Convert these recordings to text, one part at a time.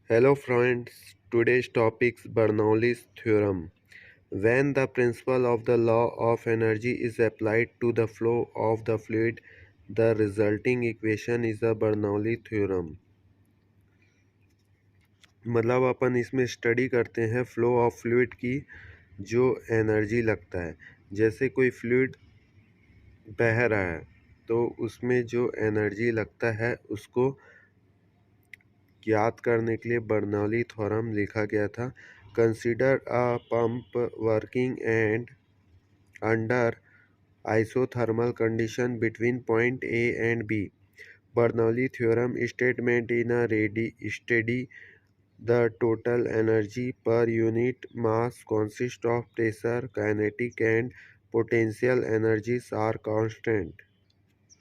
Hello friends, today's topic is Bernoulli's theorem. When the principle of the law of energy is applied to the flow of the fluid, the resulting equation is the Bernoulli theorem. मतलब अपन इसमें study करते हैं flow of fluid की जो energy लगता है। जैसे कोई फ्लूइड बह रहा है तो उसमें जो एनर्जी लगता है उसको ज्ञात करने के लिए बर्नौली थ्योरम लिखा गया था। Consider a pump working and under isothermal condition between point A and B. Bernoulli theorem statement in a steady the total energy per unit mass consists of pressure, kinetic and potential energies are constant.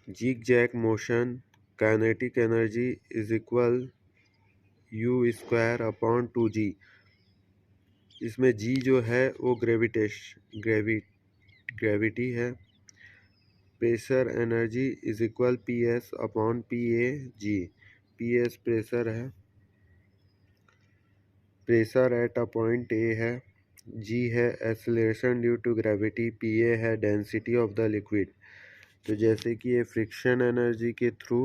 Zigzag motion kinetic energy is equal u square upon 2g। इसमें g जो है वो gravity है। Pressure energy is equal P S upon P A G. P S pressure है, pressure at a point A है, G है acceleration due to gravity, P A है density of the liquid. तो जैसे कि ये फ्रिक्शन एनर्जी के through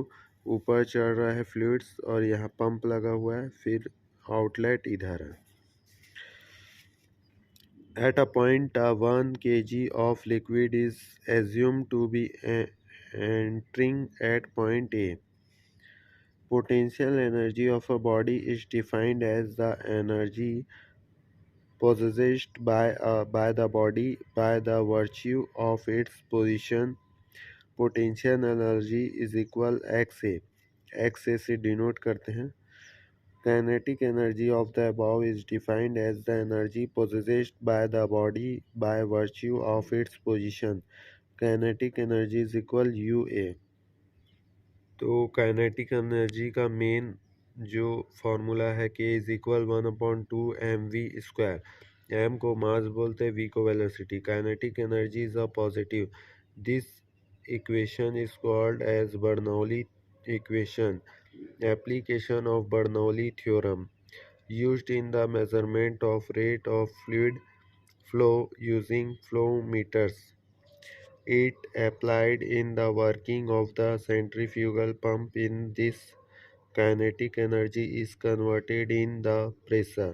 ऊपर चढ़ रहा है फ्लूइड्स और यहाँ पंप लगा हुआ है, फिर आउटलेट इधर है। At a point, 1 kg of liquid is assumed to be entering at point A. Potential energy of a body is defined as the energy possessed by the body by the virtue of its position. Potential energy is equal XA। XA से denote करते हैं। Kinetic energy of the above is defined as the energy possessed by the body by virtue of its position. Kinetic energy is equal UA। तो kinetic energy का main जो formula है K is equal 1/2 mv²। m को mass बोलते हैं, v को velocity. Kinetic energy is a positive. This equation is called as Bernoulli equation. Application of Bernoulli theorem used in the measurement of rate of fluid flow using flow meters. It applied in the working of the centrifugal pump. In this, kinetic energy is converted in the pressure.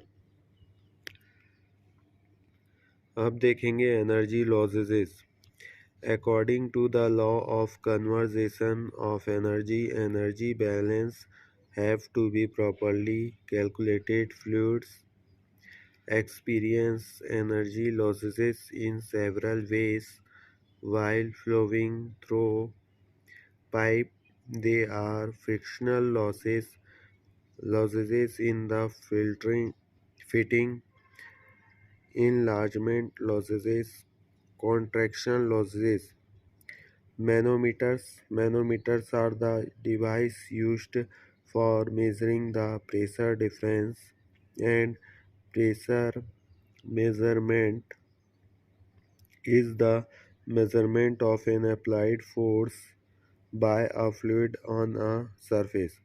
अब देखेंगे energy losses. According to the law of conservation of energy, energy balance have to be properly calculated. Fluids experience energy losses in several ways while flowing through pipe. They are frictional losses in the fitting, enlargement losses, contraction losses. Manometers are the device used for measuring the pressure difference, and pressure measurement is the measurement of an applied force by a fluid on a surface।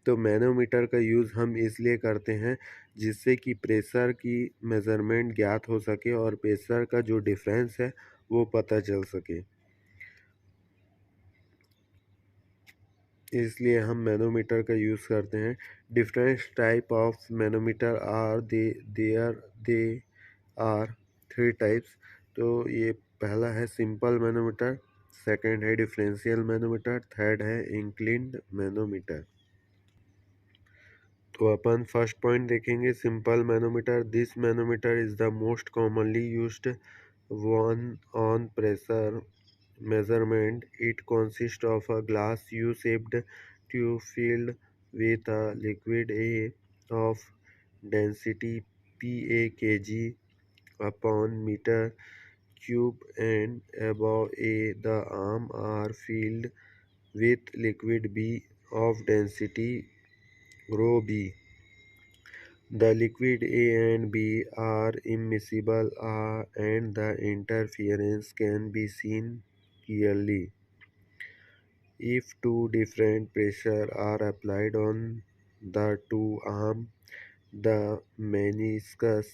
तो manometer का use हम इसलिए करते हैं जिससे कि pressure की measurement ज्ञात हो सके और प्रेशर का जो डिफरेंस है वो पता चल सके, इसलिए हम मैनोमीटर का यूज़ करते हैं। Different type of manometer are they are three types. तो ये पहला है सिंपल मैनोमीटर, सेकंड है डिफरेंशियल मैनोमीटर, थर्ड है इंक्लिन्ड मैनोमीटर। तो अपन फर्स्ट पॉइंट देखेंगे simple manometer. This manometer is the most commonly used one on pressure measurement. It consists of a glass U-shaped tube filled with a liquid A of density Pa kg upon meter cube, and above A the arm are filled with liquid B of density rho B. The liquid A and B are immiscible and the interference can be seen clearly. If two different pressures are applied on the two arms, the meniscus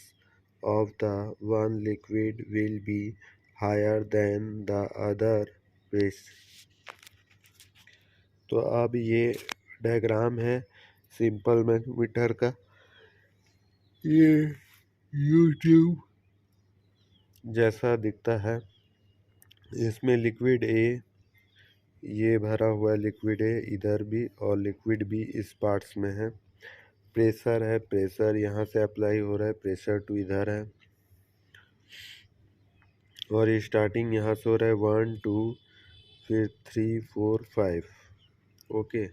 of the one liquid will be higher than the other press। तो अब ये diagram है simple manometer का। ये YouTube जैसा दिखता है। इसमें लिक्विड ए, ये भरा हुआ लिक्विड है इधर भी, और लिक्विड भी इस पार्ट्स में है। प्रेशर है, प्रेशर यहाँ से अप्लाई हो रहा है, प्रेशर टू इधर है, और स्टार्टिंग यहाँ से हो रहा है 1 2 फिर 3 4 5। ओके,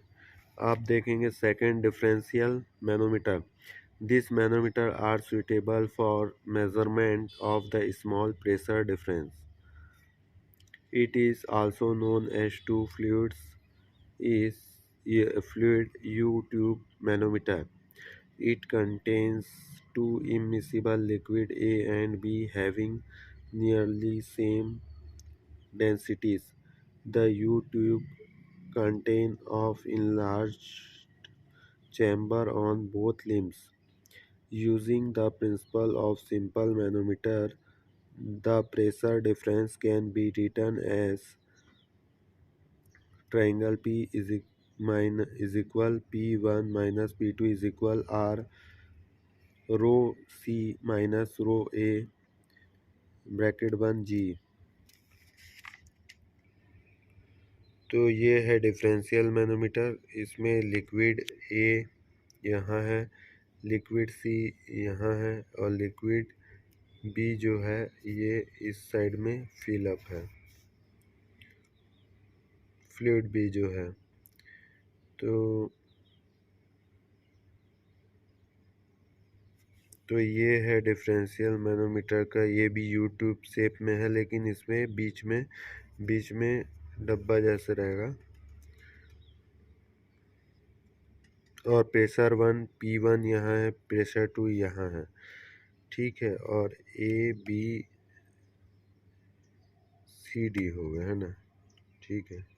आप देखेंगे second differential manometer. This manometer are suitable for measurement of the small pressure difference. It is also known as two fluids is a fluid U-tube manometer. It contains two immiscible liquid A and B having nearly same densities. The U-tube contain of enlarged chamber on both limbs. Using the principle of simple manometer, the pressure difference can be written as triangle P is equal P1 minus P2 is equal R rho C minus rho A bracket 1 G। तो ये है differential manometer. इसमें liquid A यहाँ है, liquid सी यहाँ है, और liquid B जो है ये इस साइड में फिलअप है, फ्लूइड बी जो है। तो ये है डिफरेंशियल मैनोमीटर का। ये भी यूट्यूब शेप में है, लेकिन इसमें बीच में डब्बा जैसे रहेगा। और प्रेशर 1 P1 यहाँ है, प्रेशर 2 यहाँ है, ठीक है। और A B C D हो गया है ना, ठीक है।